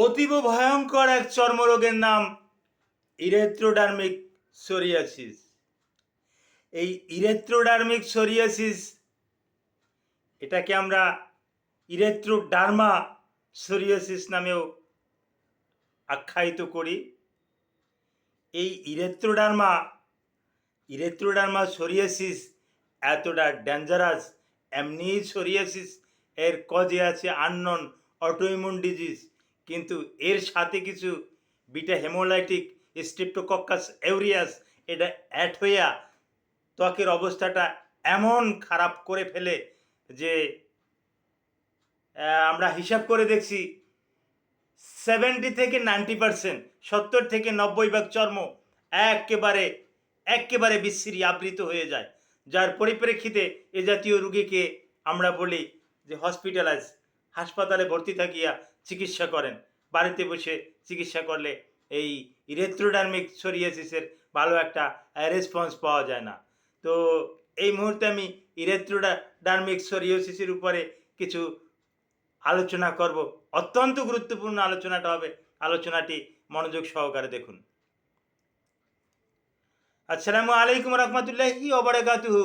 অতীব ভয়ঙ্কর এক চর্মরোগের নাম ইরেথ্রোডার্মিক সোরিয়াসিস। এই ইরেথ্রোডার্মিক সোরিয়াসিস এটাকে আমরা ইরেথ্রোডার্মা সোরিয়াসিস নামেও আখ্যায়িত করি। এই ইরেথ্রোডার্মা সোরিয়াসিস এতটা ডেঞ্জারাস, এমনি সোরিয়াসিস এর কজে আছে আননোন অটোইমিউন ডিজিজ, কিন্তু এর সাথে কিছু বিটা হেমোলাইটিক স্ট্রেপ্টোকক্কাস এউরিয়াস এটা অ্যাড হইয়া ত্বকের অবস্থাটা এমন খারাপ করে ফেলে যে আমরা হিসাব করে দেখছি 70 থেকে 90%, 70 থেকে 90 ভাগ চর্ম একেবারে বিচ্ছিরি আবৃত হয়ে যায়, যার পরিপ্রেক্ষিতে এ জাতীয় রোগীকে আমরা বলি যে হসপিটালাইজ, হাসপাতালে ভর্তি থাকিয়া চিকিৎসা করেন। বাড়িতে বসে চিকিৎসা করলে এই ইরেথ্রোডার্মিক সোরিয়াসিসের ভালো একটা রেসপন্স পাওয়া যায় না। তো এই মুহূর্তে আমি ইরেথ্রোডার্মিক সোরিয়াসিসের উপরে কিছু আলোচনা করব। অত্যন্ত গুরুত্বপূর্ণ আলোচনাটা হবে, আলোচনাটি মনোযোগ সহকারে দেখুন। আসসালামু আলাইকুম রহমতুল্লাহি ওবারাকাতুহু।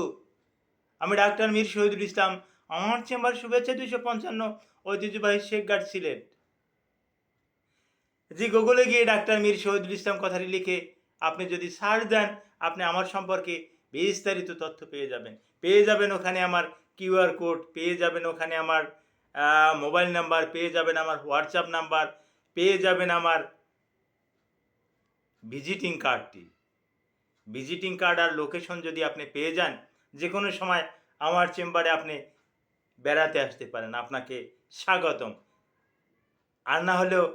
আমি ডাক্তার মীর শহীদুল ইসলাম। আমার চেম্বার শুভেচ্ছা 255, ঐতিহ্যবাহী শেখ গার্ড সিলেট। জি, গুগলে গিয়ে ডাক্তার মীর শহীদুল ইসলাম কথাটি লিখে আপনি যদি সার্চ দেন, আপনি আমার সম্পর্কে বিস্তারিত তথ্য পেয়ে যাবেন ওখানে আমার কিউআর কোড, পেয়ে যাবেন ওখানে আমার মোবাইল নাম্বার, পেয়ে যাবেন আমার হোয়াটসঅ্যাপ নাম্বার, পেয়ে যাবেন আমার ভিজিটিং কার্ড আর লোকেশন যদি আপনি পেয়ে যান, যে কোনো সময় আমার চেম্বারে আপনি বেড়াতে আসতে পারেন, আপনাকে স্বাগতম। আর না হলেও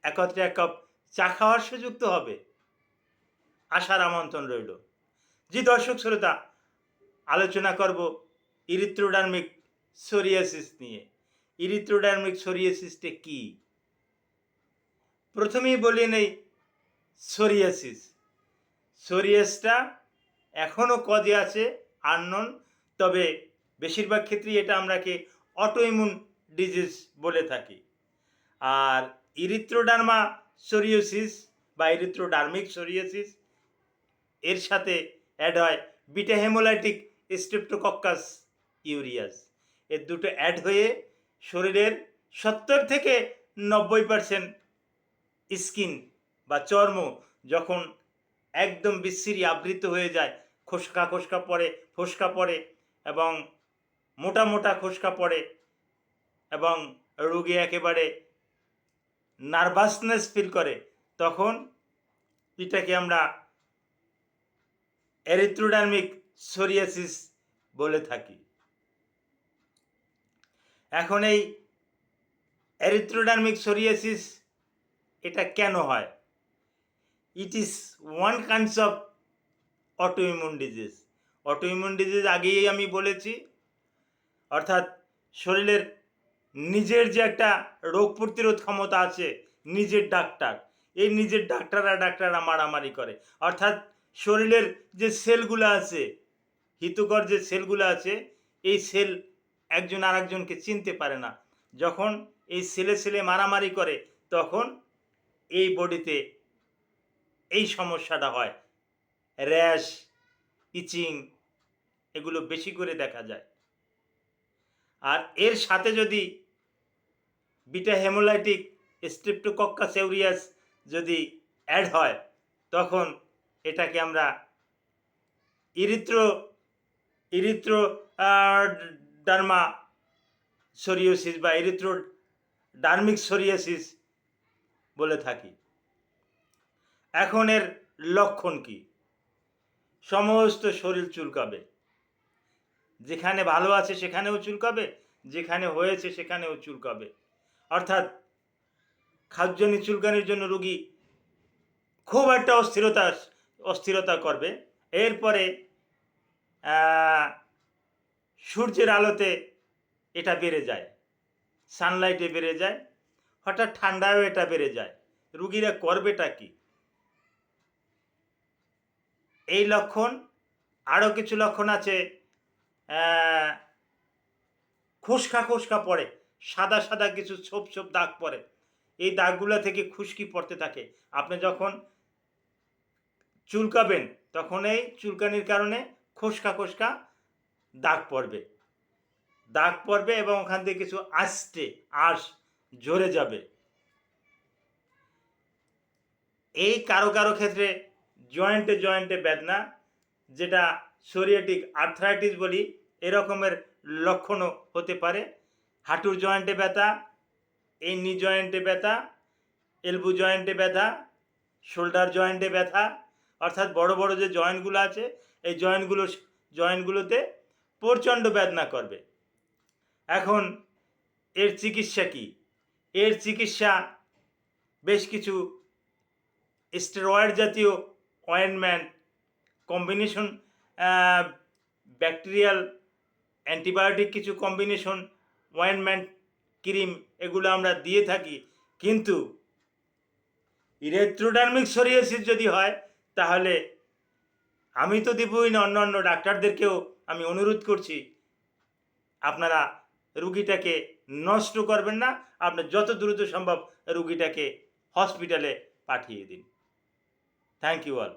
একত্রে এক কাপ চা খাওয়ার সুযোগ তো হবে, আসার আমন্ত্রণ রইল। জি দর্শক শ্রোতা, আলোচনা করব ইরিথ্রোডার্মিক সোরিয়াসিস নিয়ে। ইরিথ্রোডার্মিক সোরিয়াসিসটা কি? প্রথমেই বলে নেই সোরিয়াসটা এখনও কজে আছে আননোন, তবে বেশিরভাগ ক্ষেত্রেই এটা আমরাকে অটোইমিউন ডিজিজ বলে থাকি। আর ইরিথ্রোডার্মা সোরিয়াসিস বা ইরিথ্রোডার্মিক সোরিয়াসিস এর সাথে অ্যাড হয় বিটা হেমোলাইটিক স্ট্রেপ্টোকক্কাস ইউরিয়াস। এর দুটো অ্যাড হয়ে শরীরের 70 থেকে 90% স্কিন বা চর্ম যখন একদম বিচ্ছিরি আবৃত হয়ে যায়, ফোসকা পড়ে এবং মোটা খোসকা পড়ে এবং রোগী একেবারে নার্ভাসনেস ফিল করে, তখন এটাকে আমরা এরিথ্রোডার্মিক সোরিয়াসিস বলে থাকি। এখন এই এরিথ্রোডার্মিক সোরিয়াসিস এটা কেন হয়? It is one kinds of autoimmune disease. আগেই আমি বলেছি, অর্থাৎ শরীরের নিজের যে একটা রোগ প্রতিরোধ ক্ষমতা আছে, এই নিজের ডাক্তাররা মারামারি করে। অর্থাৎ শরীরের যে সেলগুলো আছে, হিতকর যে সেলগুলো আছে, এই সেল একজন আরেকজনকে চিনতে পারে না। যখন এই সেলে মারামারি করে, তখন এই বডিতে এই সমস্যাটা হয়। র্যাশ, ইচিং এগুলো বেশি করে দেখা যায়। আর এর সাথে যদি বিটা হেমোলাইটিক স্ট্রেপ্টোকক্কাস এউরিয়াস যদি অ্যাড হয়, তখন এটাকে আমরা ইরিথ্রোডার্মা সোরিয়াসিস বা ইরিথ্রোডার্মিক সোরিয়াসিস বলে থাকি। এখন এর লক্ষণ কি? সমস্ত শরীর চুলকাবে, যেখানে ভালো আছে সেখানেও চুলকাবে, যেখানে হয়েছে সেখানেও চুলকাবে। অর্থাৎ খাদ্যজনিত চুলকানির জন্য রোগী খুব একটা অস্থিরতা করবে। এরপরে সূর্যের আলোতে এটা বেড়ে যায়, সানলাইটে বেড়ে যায়, হঠাৎ ঠান্ডায়ও এটা বেড়ে যায়। রুগীরা করবেটা কি? এই লক্ষণ। আরও কিছু লক্ষণ আছে, খোসকা পড়ে, সাদা কিছু ছোপ দাগ পড়ে, এই দাগগুলো থেকে খুশকি পড়তে থাকে। আপনি যখন চুলকাবেন তখন এই চুলকানির কারণে খোসকা খোসকা দাগ পড়বে এবং ওখান থেকে কিছু আঁশ ঝরে যাবে। এই কারো কারো ক্ষেত্রে জয়েন্টে বেদনা, যেটা সোরিয়াটিক আর্থ্রাইটিস বলি, এরকমের লক্ষণও হতে পারে। হাঁটুর জয়েন্টে ব্যথা, এই নি জয়েন্টে ব্যথা, এলবো জয়েন্টে ব্যথা, শোল্ডার জয়েন্টে ব্যথা, অর্থাৎ বড় বড় যে জয়েন্টগুলো আছে এই জয়েন্টগুলোতে প্রচণ্ড বেদনা করবে। এখন এর চিকিৎসা কী? এর চিকিৎসা বেশ কিছু স্টেরয়েড জাতীয় অয়েন্টমেন্ট, কম্বিনেশন, ব্যাকটেরিয়াল অ্যান্টিবায়োটিক কিছু কম্বিনেশন অয়েন্টমেন্ট, ক্রিম, এগুলো আমরা দিয়ে থাকি। কিন্তু ইরেথ্রোডার্মিক সোরিয়াসিস যদি হয় তাহলে আমি তো দেবই না, অন্য ডাক্তারদেরকেও আমি অনুরোধ করছি, আপনারা রুগীটাকে নষ্ট করবেন না, আপনার যত দ্রুত সম্ভব রুগীটাকে হসপিটালে পাঠিয়ে দিন। Thank you all.